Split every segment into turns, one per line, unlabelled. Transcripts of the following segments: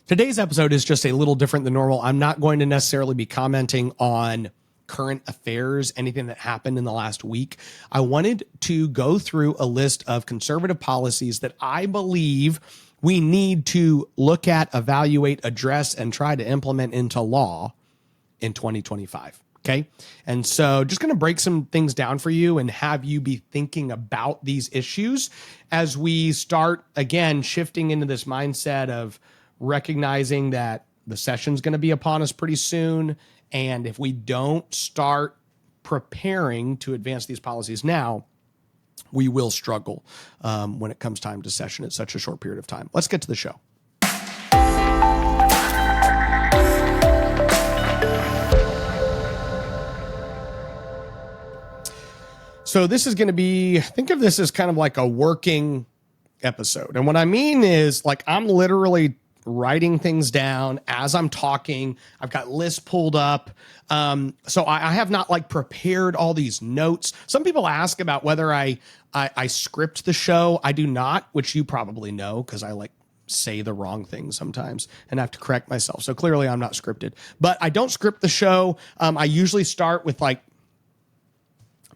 Today's episode is just a little different than normal. I'm not going to necessarily be commenting on current affairs, anything that happened in the last week. I wanted to go through a list of conservative policies that I believe we need to look at, evaluate, address, and try to implement into law in 2025. Okay. And so just going to break some things down for you and have you be thinking about these issues as we start, again, shifting into this mindset of recognizing that the session's going to be upon us pretty soon. And if we don't start preparing to advance these policies now, we will struggle when it comes time to session at such a short period of time. Let's get to the show. So this is going to be, think of this as kind of like a working episode. And what I mean is, like, I'm literally writing things down as I'm talking. I've got lists pulled up. So I have not like prepared all these notes. Some people ask about whether I script the show. I do not, which you probably know because I like say the wrong thing sometimes and have to correct myself. So clearly I'm not scripted, but I don't script the show. I usually start with like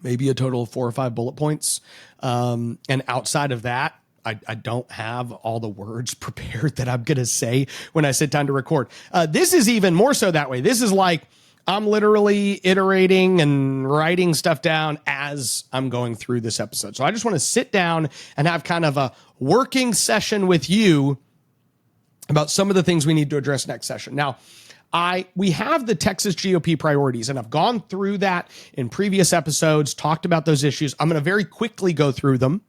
maybe a total of 4 or 5 bullet points. And outside of that, I don't have all the words prepared that I'm going to say when I sit down to record. This is even more so that way. This is like I'm literally iterating and writing stuff down as I'm going through this episode. So I just want to sit down and have kind of a working session with you about some of the things we need to address next session. Now, we have the Texas GOP priorities, and I've gone through that in previous episodes, talked about those issues. I'm going to very quickly go through them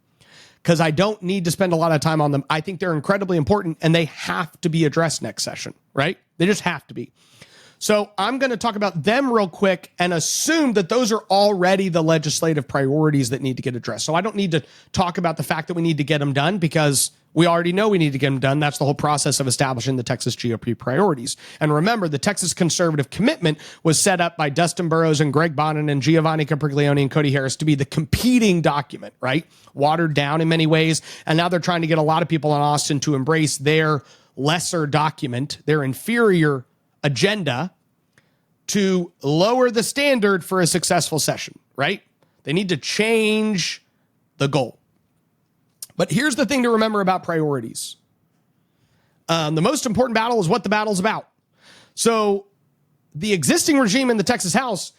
because I don't need to spend a lot of time on them. I think they're incredibly important, and they have to be addressed next session, right? They just have to be. So I'm going to talk about them real quick and assume that those are already the legislative priorities that need to get addressed. So I don't need to talk about the fact that we need to get them done because we already know we need to get them done. That's the whole process of establishing the Texas GOP priorities. And remember, the Texas conservative commitment was set up by Dustin Burrows and Greg Bonnin and Giovanni Capriglione and Cody Harris to be the competing document, right? Watered down in many ways. And now they're trying to get a lot of people in Austin to embrace their lesser document, their inferior agenda, to lower the standard for a successful session, right? They need to change the goal. But here's the thing to remember about priorities. The most important battle is what the battle's about. So the existing regime in the Texas House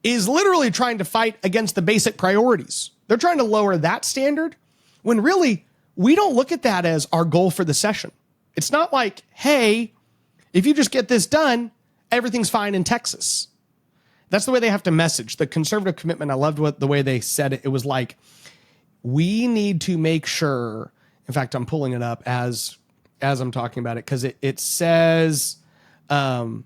is literally trying to fight against the basic priorities. They're trying to lower that standard when really we don't look at that as our goal for the session. It's not like, hey, if you just get this done, everything's fine in Texas. That's the way they have to message. The conservative commitment, I loved the way they said it. It was like, we need to make sure, in fact, I'm pulling it up as I'm talking about it, because it says, that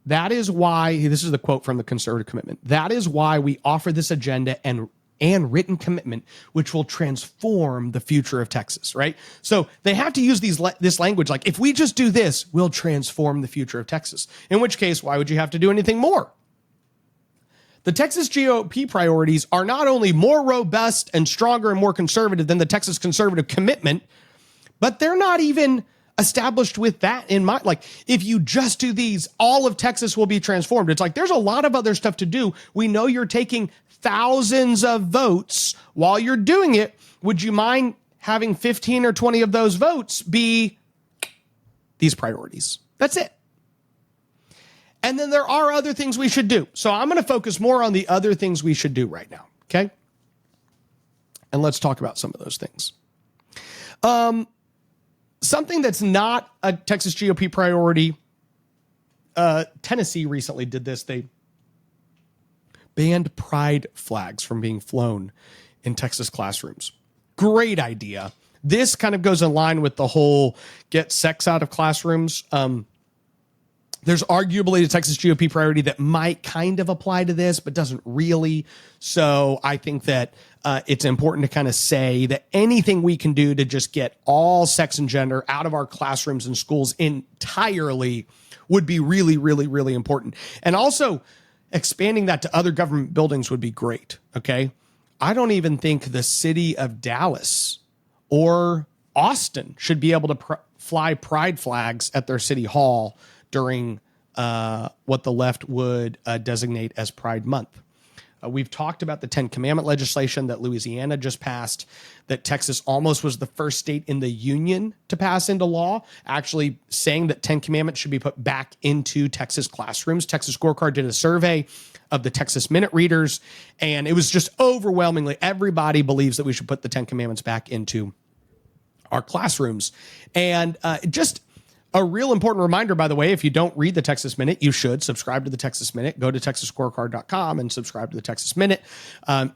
is why, this is the quote from the conservative commitment, that is why we offer this agenda and written commitment, which will transform the future of Texas, right? So they have to use this language like, if we just do this, we'll transform the future of Texas. In which case, why would you have to do anything more? The Texas GOP priorities are not only more robust and stronger and more conservative than the Texas conservative commitment, but they're not even established with that in mind. Like, if you just do these, all of Texas will be transformed. It's like, there's a lot of other stuff to do. We know you're taking thousands of votes while you're doing it. Would you mind having 15 or 20 of those votes be these priorities? That's it. And then there are other things we should do. So I'm going to focus more on the other things we should do right now. Okay. And let's talk about some of those things. Something that's not a Texas GOP priority. Tennessee recently did this. They banned pride flags from being flown in Texas classrooms. Great idea. This kind of goes in line with the whole get sex out of classrooms. There's arguably a Texas GOP priority that might kind of apply to this, but doesn't really. So I think that it's important to kind of say that anything we can do to just get all sex and gender out of our classrooms and schools entirely would be really, really, really important. And also expanding that to other government buildings would be great. Okay. I don't even think the city of Dallas or Austin should be able to fly pride flags at their city hall during what the left would designate as Pride Month. We've talked about the 10 Commandment legislation that Louisiana just passed, that Texas almost was the first state in the union to pass into law, actually saying that 10 Commandments should be put back into Texas classrooms. Texas Scorecard did a survey of the Texas Minute readers, and it was just overwhelmingly everybody believes that we should put the 10 Commandments back into our classrooms. And just a real important reminder, by the way, if you don't read the Texas Minute, you should subscribe to the Texas Minute. Go to texasscorecard.com and subscribe to the Texas Minute.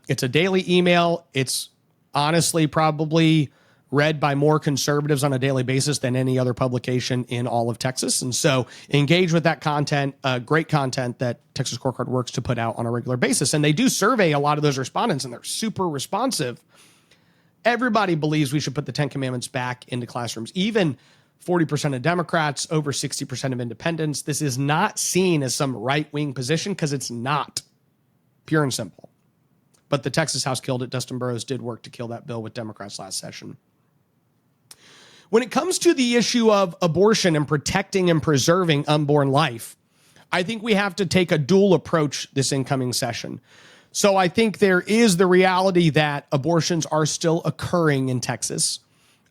It's a daily email. It's honestly probably read by more conservatives on a daily basis than any other publication in all of Texas. And so engage with that content, great content that Texas Scorecard works to put out on a regular basis. And they do survey a lot of those respondents, and they're super responsive. Everybody believes we should put the 10 Commandments back into classrooms, even 40% of Democrats, over 60% of independents. This is not seen as some right-wing position because it's not. Pure and simple. But the Texas House killed it. Dustin Burrows did work to kill that bill with Democrats last session. When it comes to the issue of abortion and protecting and preserving unborn life, I think we have to take a dual approach this incoming session. So I think there is the reality that abortions are still occurring in Texas.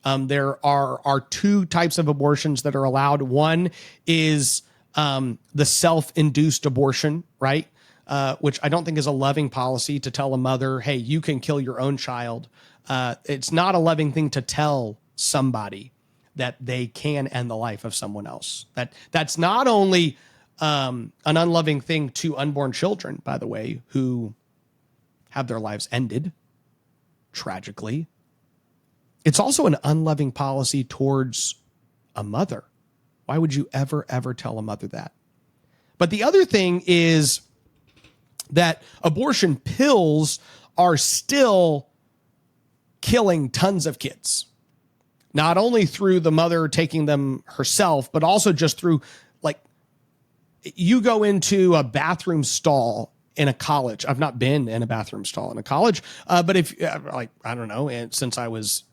There are two types of abortions that are allowed. One is the self-induced abortion, right? Which I don't think is a loving policy to tell a mother, hey, you can kill your own child. It's not a loving thing to tell somebody that they can end the life of someone else. That's not only an unloving thing to unborn children, by the way, who have their lives ended tragically. It's also an unloving policy towards a mother. Why would you ever tell a mother that? But the other thing is that abortion pills are still killing tons of kids, not only through the mother taking them herself, but also just through, like, you go into a bathroom stall in a college. I've not been in a bathroom stall in a college, but if like, I don't know, and since I was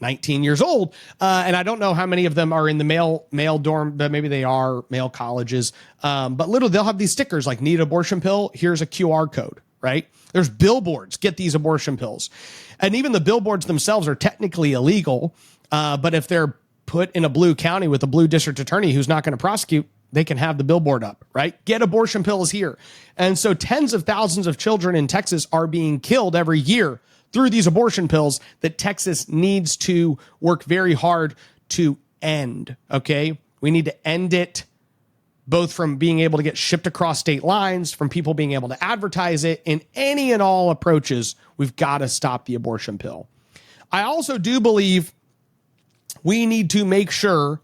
19 years old, and I don't know how many of them are in the male dorm, but maybe they are male colleges. But literally, they'll have these stickers like "Need abortion pill? Here's a QR code." Right? There's billboards. Get these abortion pills, and even the billboards themselves are technically illegal. But if they're put in a blue county with a blue district attorney who's not going to prosecute, they can have the billboard up. Right? Get abortion pills here, and so tens of thousands of children in Texas are being killed every year through these abortion pills that Texas needs to work very hard to end, okay? We need to end it both from being able to get shipped across state lines, from people being able to advertise it, in any and all approaches. We've got to stop the abortion pill. I also do believe we need to make sure,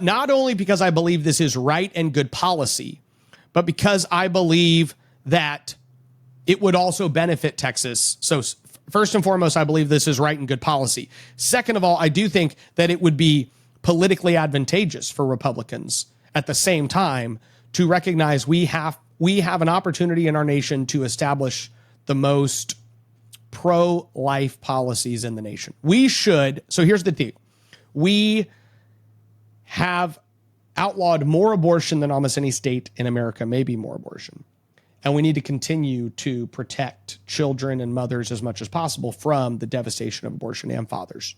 not only because I believe this is right and good policy, but because I believe that it would also benefit Texas. So first and foremost, I believe this is right and good policy. Second of all, I do think that it would be politically advantageous for Republicans at the same time to recognize we have an opportunity in our nation to establish the most pro-life policies in the nation. We should. So here's the thing. We have outlawed more abortion than almost any state in America, maybe more abortion. And we need to continue to protect children and mothers as much as possible from the devastation of abortion and fathers.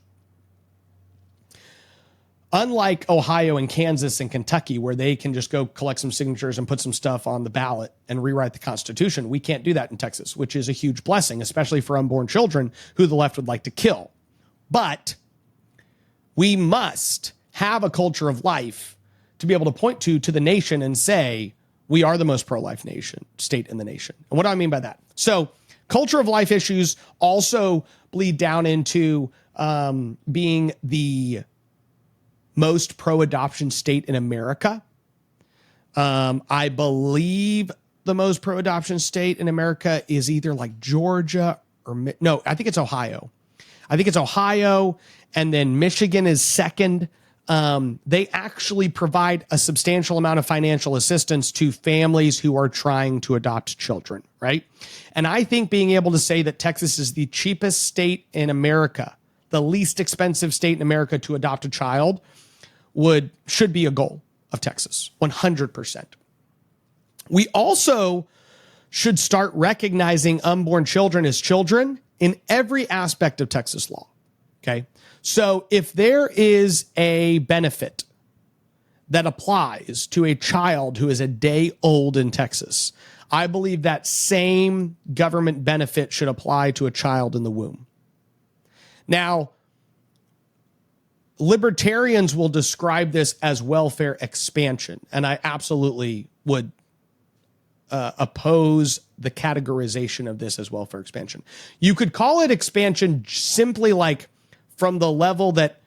Unlike Ohio and Kansas and Kentucky, where they can just go collect some signatures and put some stuff on the ballot and rewrite the Constitution, we can't do that in Texas, which is a huge blessing, especially for unborn children who the left would like to kill. But we must have a culture of life to be able to point to the nation and say, we are the most pro-life state in the nation. And what do I mean by that? So culture of life issues also bleed down into being the most pro-adoption state in America. I believe the most pro-adoption state in America is either like Georgia or no, I think it's Ohio. And then Michigan is second. They actually provide a substantial amount of financial assistance to families who are trying to adopt children, right? And I think being able to say that Texas is the cheapest state in America the least expensive state in America to adopt a child should be a goal of Texas, 100%. We also should start recognizing unborn children as children in every aspect of Texas law. Okay. So if there is a benefit that applies to a child who is a day old in Texas, I believe that same government benefit should apply to a child in the womb. Now, libertarians will describe this as welfare expansion, and I absolutely would oppose the categorization of this as welfare expansion. You could call it expansion simply like from the level that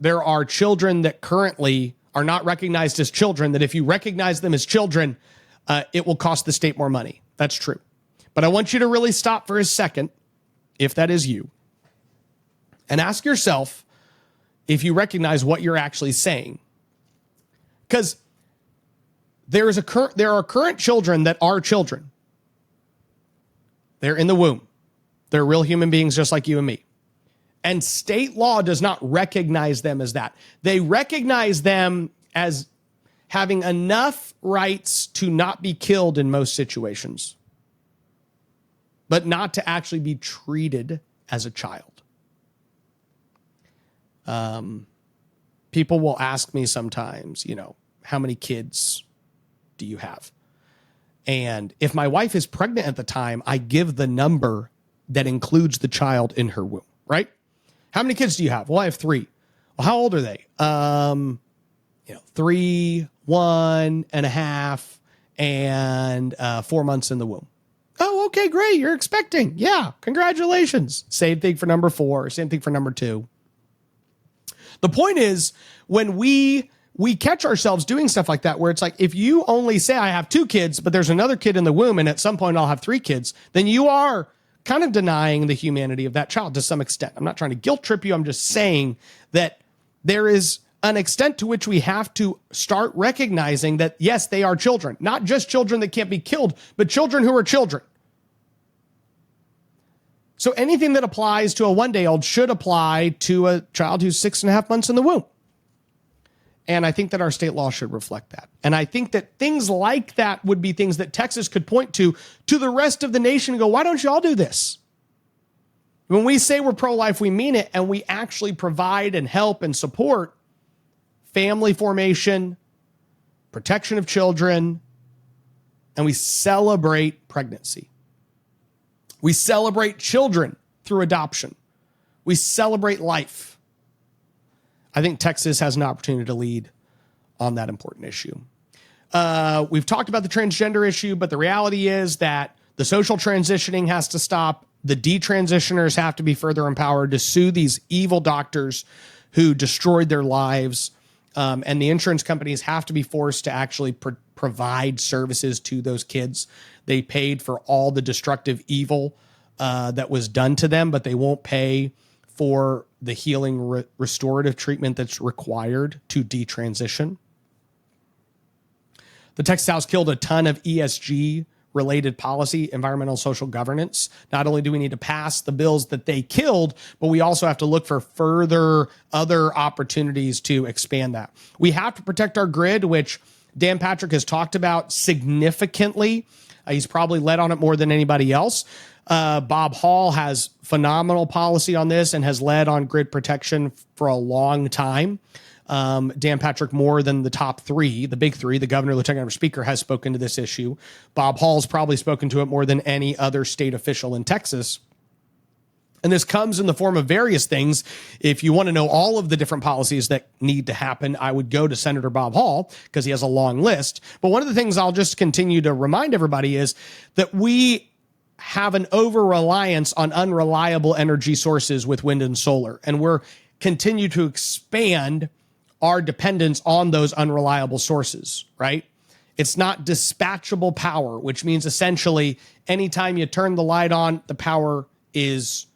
there are children that currently are not recognized as children, that if you recognize them as children, it will cost the state more money. That's true. But I want you to really stop for a second, if that is you, and ask yourself if you recognize what you're actually saying. Because there are current children that are children. They're in the womb. They're real human beings just like you and me. And state law does not recognize them as that. They recognize them as having enough rights to not be killed in most situations, but not to actually be treated as a child. People will ask me sometimes, how many kids do you have? And if my wife is pregnant at the time, I give the number that includes the child in her womb, right? How many kids do you have? Well, I have 3. Well, how old are they? 3, 1.5, and 4 months in the womb. Oh, okay, great. You're expecting. Yeah, congratulations. Same thing for number 4. Same thing for number 2. The point is, when we catch ourselves doing stuff like that, where it's like, if you only say I have 2 kids, but there's another kid in the womb, and at some point I'll have 3 kids, then you are kind of denying the humanity of that child to some extent. I'm not trying to guilt trip you. I'm just saying that there is an extent to which we have to start recognizing that, yes, they are children, not just children that can't be killed, but children who are children. So anything that applies to a 1-day-old should apply to a child who's 6.5 months in the womb. And I think that our state law should reflect that. And I think that things like that would be things that Texas could point to the rest of the nation and go, why don't you all do this? When we say we're pro-life, we mean it, and we actually provide and help and support family formation, protection of children, and we celebrate pregnancy. We celebrate children through adoption. We celebrate life. I think Texas has an opportunity to lead on that important issue. We've talked about the transgender issue, but the reality is that the social transitioning has to stop. The detransitioners have to be further empowered to sue these evil doctors who destroyed their lives. And the insurance companies have to be forced to actually provide services to those kids. They paid for all the destructive evil that was done to them, but they won't pay for the healing restorative treatment that's required to detransition. The Texas House killed a ton of ESG related policy, environmental social governance. Not only do we need to pass the bills that they killed, but we also have to look for further other opportunities to expand that. We have to protect our grid, which Dan Patrick has talked about significantly. He's probably led on it more than anybody else. Bob Hall has phenomenal policy on this and has led on grid protection for a long time. Dan Patrick, more than the top 3, the big 3, the governor, lieutenant governor, speaker, has spoken to this issue. Bob Hall's probably spoken to it more than any other state official in Texas. And this comes in the form of various things. If you want to know all of the different policies that need to happen, I would go to Senator Bob Hall because he has a long list. But one of the things I'll just continue to remind everybody is that we have an over-reliance on unreliable energy sources with wind and solar. And we're continue to expand our dependence on those unreliable sources, right? It's not dispatchable power, which means essentially anytime you turn the light on, the power is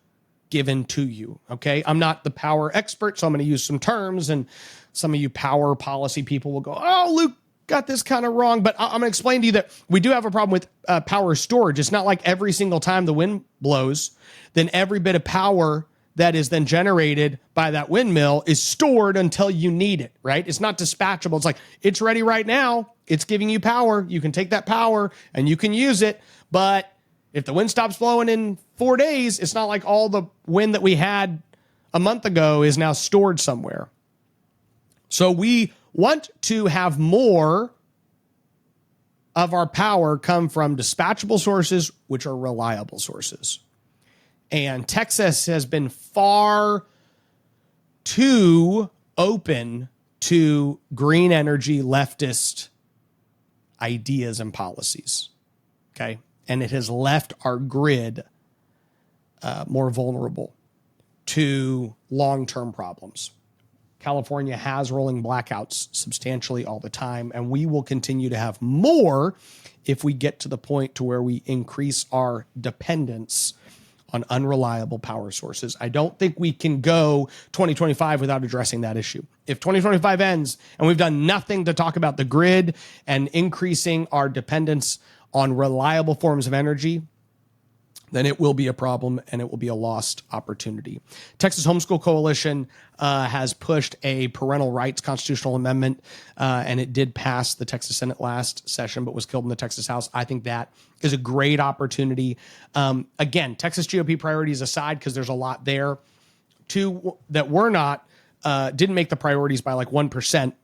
given to you, okay? I'm not the power expert, so I'm going to use some terms, and some of you power policy people will go, oh, Luke got this kind of wrong, but I'm going to explain to you that we do have a problem with power storage. It's not like every single time the wind blows, then every bit of power that is then generated by that windmill is stored until you need it, right? It's not dispatchable. It's like, it's ready right now. It's giving you power. You can take that power and you can use it. But if the wind stops blowing in 4 days, it's not like all the wind that we had a month ago is now stored somewhere. So we want to have more of our power come from dispatchable sources, which are reliable sources. And Texas has been far too open to green energy leftist ideas and policies. Okay. And it has left our grid more vulnerable to long-term problems. California has rolling blackouts substantially all the time, and we will continue to have more if we get to the point to where we increase our dependence on unreliable power sources. I don't think we can go 2025 without addressing that issue. If 2025 ends and we've done nothing to talk about the grid and increasing our dependence on reliable forms of energy, then it will be a problem and it will be a lost opportunity. Texas Homeschool Coalition has pushed a parental rights constitutional amendment, and it did pass the Texas Senate last session, but was killed in the Texas House. I think that is a great opportunity. Again, Texas GOP priorities aside, because there's a lot there. Two that were not, didn't make the priorities by like 1%.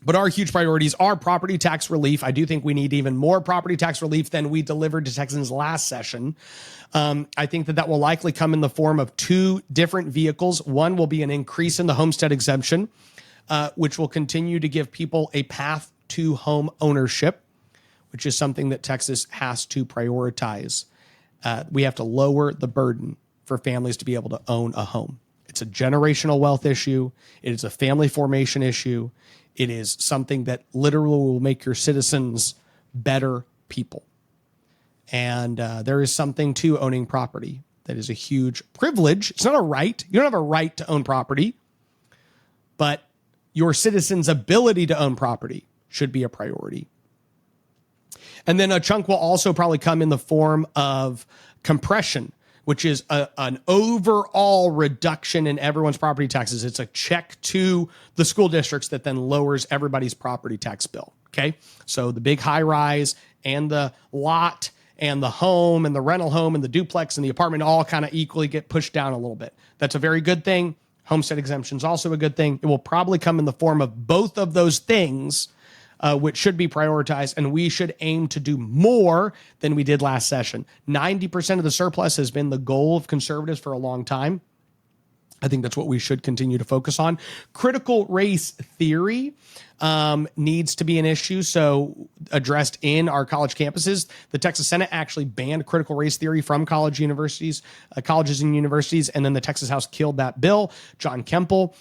But our huge priorities are property tax relief. I do think we need even more property tax relief than we delivered to Texans last session. I think that will likely come in the form of two different vehicles. One will be an increase in the homestead exemption, which will continue to give people a path to home ownership, which is something that Texas has to prioritize. We have to lower the burden for families to be able to own a home. It's a generational wealth issue. It is a family formation issue. It is something that literally will make your citizens better people. And there is something to owning property that is a huge privilege. It's not a right. You don't have a right to own property, but your citizens' ability to own property should be a priority. And then a chunk will also probably come in the form of compression, which is an overall reduction in everyone's property taxes. It's a check to the school districts that then lowers everybody's property tax bill, okay? So the big high rise and the lot and the home and the rental home and the duplex and the apartment all kind of equally get pushed down a little bit. That's a very good thing. Homestead exemption is also a good thing. It will probably come in the form of both of those things, which should be prioritized, and we should aim to do more than we did last session. 90% of the surplus has been the goal of conservatives for a long time. I think that's what we should continue to focus on. Critical race theory needs to be an issue, so addressed in our college campuses. The Texas Senate actually banned critical race theory from colleges and universities, and then the Texas House killed that bill. John Kemple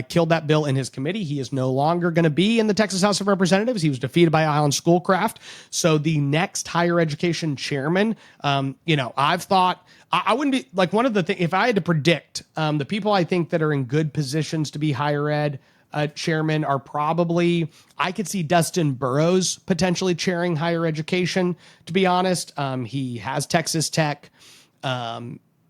killed that bill in his committee. He is no longer going to be in the Texas House of Representatives. He was defeated by Island Schoolcraft. So the next higher education chairman, I've thought I wouldn't be like one of the things, if I had to predict the people I think that are in good positions to be higher ed chairman are probably, I could see Dustin Burrows potentially chairing higher education, to be honest. He has Texas Tech.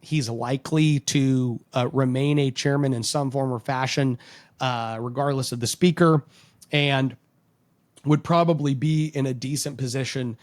He's likely to remain a chairman in some form or fashion, regardless of the speaker, and would probably be in a decent position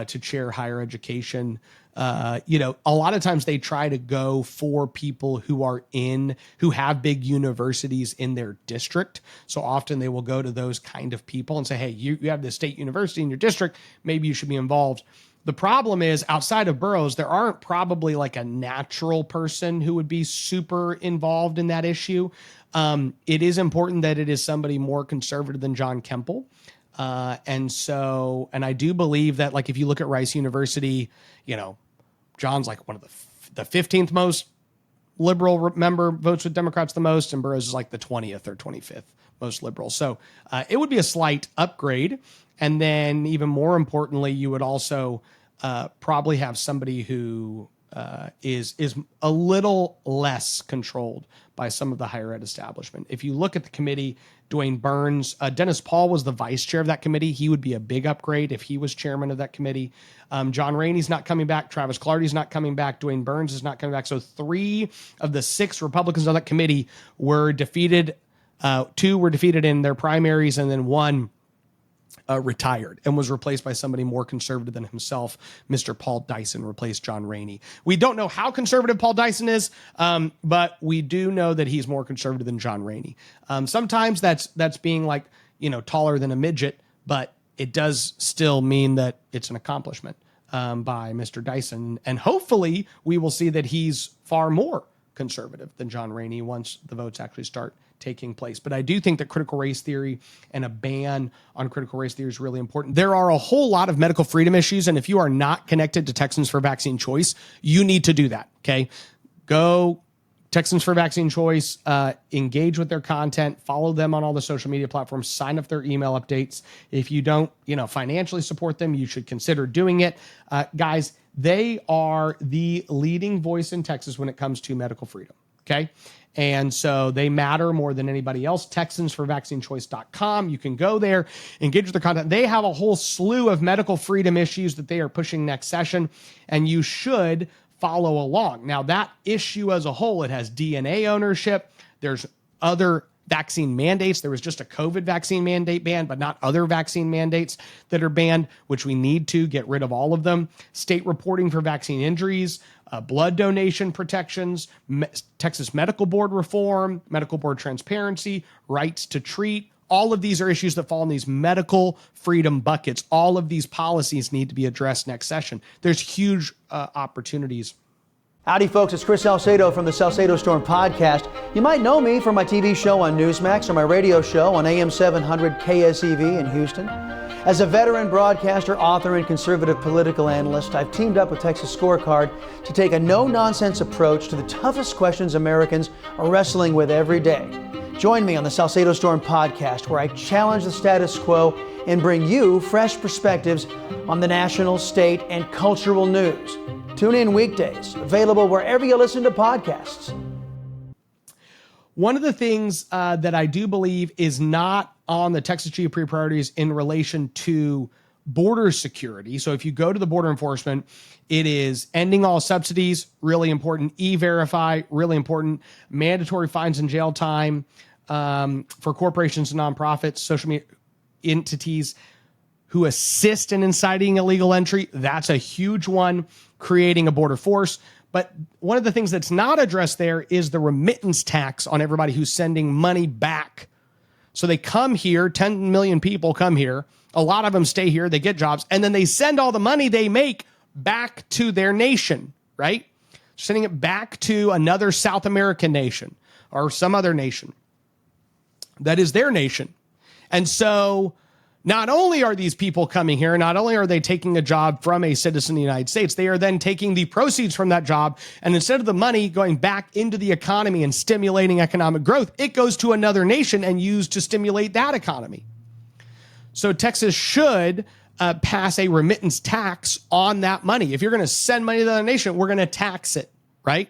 to chair higher education. A lot of times they try to go for people who have big universities in their district. So often they will go to those kind of people and say, hey, you have this state university in your district. Maybe you should be involved. The problem is, outside of Burroughs, there aren't probably like a natural person who would be super involved in that issue. It is important that it is somebody more conservative than John Kemple. And I do believe that, like, if you look at Rice University, John's like one of the 15th most liberal member, votes with Democrats the most, and Burroughs is like the 20th or 25th most liberal. So it would be a slight upgrade. And then even more importantly, you would also probably have somebody who is a little less controlled by some of the higher ed establishment. If you look at the committee, Dwayne Burns, Dennis Paul was the vice chair of that committee. He would be a big upgrade if he was chairman of that committee. John Rainey's not coming back. Travis Clardy's not coming back. Dwayne Burns is not coming back. So 3 of the 6 Republicans on that committee were defeated. 2 were defeated in their primaries, and then 1 retired and was replaced by somebody more conservative than himself. Mr. Paul Dyson replaced John Rainey. We don't know how conservative Paul Dyson is, but we do know that he's more conservative than John Rainey. Sometimes that's being like, taller than a midget, but it does still mean that it's an accomplishment by Mr. Dyson. And hopefully we will see that he's far more conservative than John Rainey once the votes actually start taking place. But I do think that critical race theory and a ban on critical race theory is really important. There are a whole lot of medical freedom issues, and if you are not connected to Texans for Vaccine Choice, you need to do that, okay? Go Texans for Vaccine Choice, engage with their content, follow them on all the social media platforms, sign up their email updates. If you don't, financially support them, you should consider doing it. Guys, they are the leading voice in Texas when it comes to medical freedom, okay? And so they matter more than anybody else. TexansForVaccineChoice.com. You can go there, engage with their content. They have a whole slew of medical freedom issues that they are pushing next session, and you should follow along. Now, that issue as a whole, it has DNA ownership. There's other vaccine mandates. There was just a COVID vaccine mandate ban, but not other vaccine mandates that are banned, which we need to get rid of all of them. State reporting for vaccine injuries, blood donation protections, Texas Medical Board reform, medical board transparency, rights to treat. All of these are issues that fall in these medical freedom buckets. All of these policies need to be addressed next session. There's huge opportunities.
Howdy, folks. It's Chris Salcedo from the Salcedo Storm podcast. You might know me from my TV show on Newsmax or my radio show on AM 700 KSEV in Houston. As a veteran broadcaster, author, and conservative political analyst, I've teamed up with Texas Scorecard to take a no-nonsense approach to the toughest questions Americans are wrestling with every day. Join me on the Salcedo Storm podcast, where I challenge the status quo and bring you fresh perspectives on the national, state, and cultural news. Tune in weekdays, available wherever you listen to podcasts.
One of the things that I do believe is not on the Texas GOP priorities in relation to border security. So if you go to the border enforcement, it is ending all subsidies, really important. E-Verify, really important. Mandatory fines and jail time for corporations and nonprofits, social media entities who assist in inciting illegal entry. That's a huge one. Creating a border force. But one of the things that's not addressed there is the remittance tax on everybody who's sending money back. So they come here, 10 million people come here. A lot of them stay here, they get jobs, and then they send all the money they make back to their nation, right? Sending it back to another South American nation or some other nation that is their nation. And so not only are these people coming here, not only are they taking a job from a citizen of the United States, they are then taking the proceeds from that job, and instead of the money going back into the economy and stimulating economic growth, it goes to another nation and used to stimulate that economy. So Texas should pass a remittance tax on that money. If you're going to send money to another nation, we're going to tax it, right?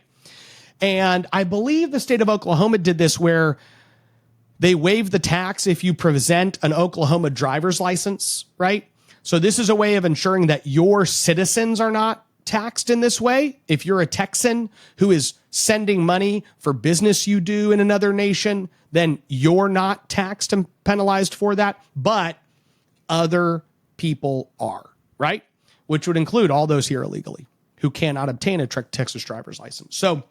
And I believe the state of Oklahoma did this where they waive the tax if you present an Oklahoma driver's license, right? So this is a way of ensuring that your citizens are not taxed in this way. If you're a Texan who is sending money for business you do in another nation, then you're not taxed and penalized for that, but other people are, right? Which would include all those here illegally who cannot obtain a Texas driver's license. So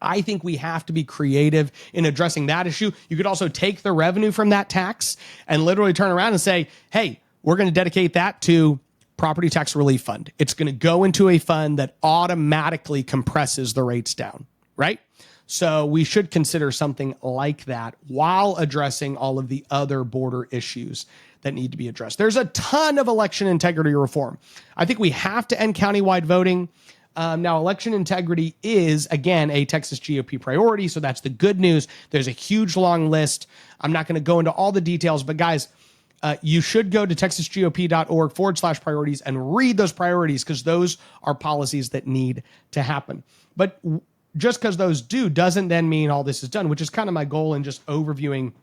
I think we have to be creative in addressing that issue. You could also take the revenue from that tax and literally turn around and say, hey, we're going to dedicate that to property tax relief fund. It's going to go into a fund that automatically compresses the rates down, right? So we should consider something like that while addressing all of the other border issues that need to be addressed. There's a ton of election integrity reform. I think we have to end countywide voting. Now, election integrity is, again, a Texas GOP priority, so that's the good news. There's a huge long list. I'm not going to go into all the details, but guys, you should go to texasgop.org/priorities and read those priorities, because those are policies that need to happen. But just because those do doesn't then mean all this is done, which is kind of my goal in just overviewing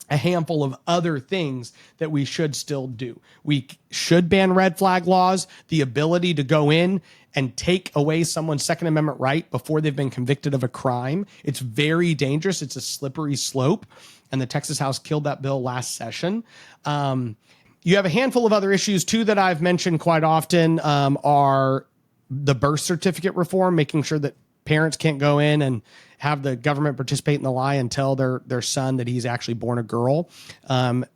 a handful of other things that we should still do. We should ban red flag laws, the ability to go in and take away someone's Second Amendment right before they've been convicted of a crime. It's very dangerous. It's a slippery slope. And the Texas House killed that bill last session. You have a handful of other issues too that I've mentioned quite often, are the birth certificate reform, making sure that parents can't go in and have the government participate in the lie and tell their son that he's actually born a girl.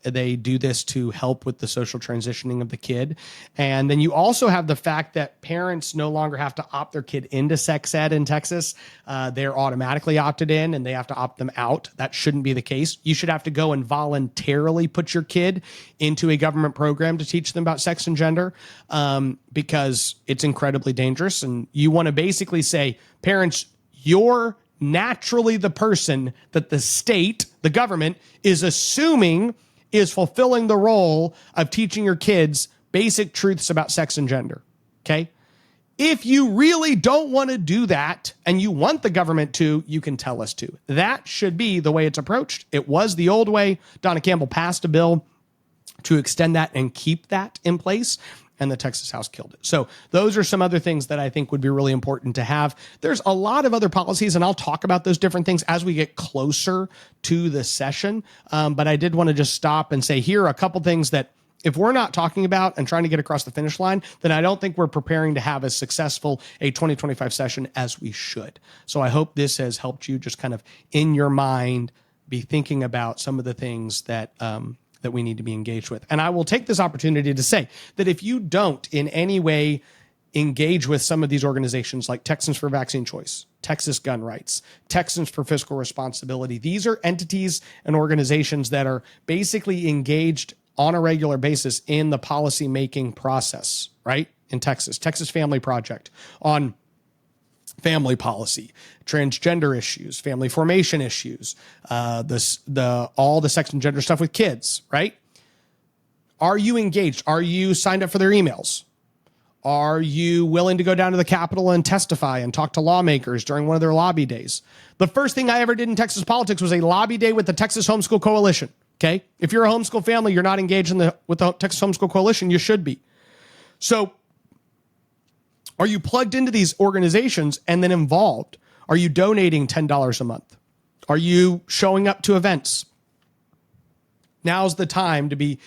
They do this to help with the social transitioning of the kid. And then you also have the fact that parents no longer have to opt their kid into sex ed in Texas. They're automatically opted in and they have to opt them out. That shouldn't be the case. You should have to go and voluntarily put your kid into a government program to teach them about sex and gender, because it's incredibly dangerous. And you want to basically say, parents, you're naturally the person that the state, the government, is assuming is fulfilling the role of teaching your kids basic truths about sex and gender. Okay? If you really don't want to do that and you want the government to, you can tell us to. That should be the way it's approached. It was the old way. Donna Campbell passed a bill to extend that and keep that in place, and the Texas House killed it. So those are some other things that I think would be really important to have. There's a lot of other policies, and I'll talk about those different things as we get closer to the session. But I did want to just stop and say, here are a couple things that if we're not talking about and trying to get across the finish line, then I don't think we're preparing to have as successful a 2025 session as we should. So I hope this has helped you just kind of in your mind be thinking about some of the things that that we need to be engaged with. And I will take this opportunity to say that if you don't in any way engage with some of these organizations like Texans for Vaccine Choice, Texas Gun Rights, Texans for Fiscal Responsibility, these are entities and organizations that are basically engaged on a regular basis in the policy-making process, right? In Texas, Texas Family Project on family policy, transgender issues, family formation issues, all the sex and gender stuff with kids, right? Are you engaged? Are you signed up for their emails? Are you willing to go down to the Capitol and testify and talk to lawmakers during one of their lobby days? The first thing I ever did in Texas politics was a lobby day with the Texas Homeschool Coalition. Okay. If you're a homeschool family, you're not engaged with the Texas Homeschool Coalition, you should be. So are you plugged into these organizations and then involved? Are you donating $10 a month? Are you showing up to events? Now's the time to be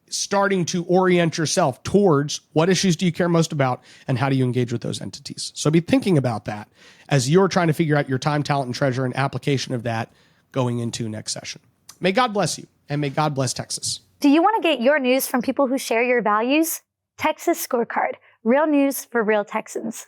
starting to orient yourself towards what issues do you care most about and how do you engage with those entities. So be thinking about that as you're trying to figure out your time, talent, and treasure and application of that going into next session. May God bless you and may God bless Texas.
Do you want to get your news from people who share your values? Texas Scorecard, real news for real Texans.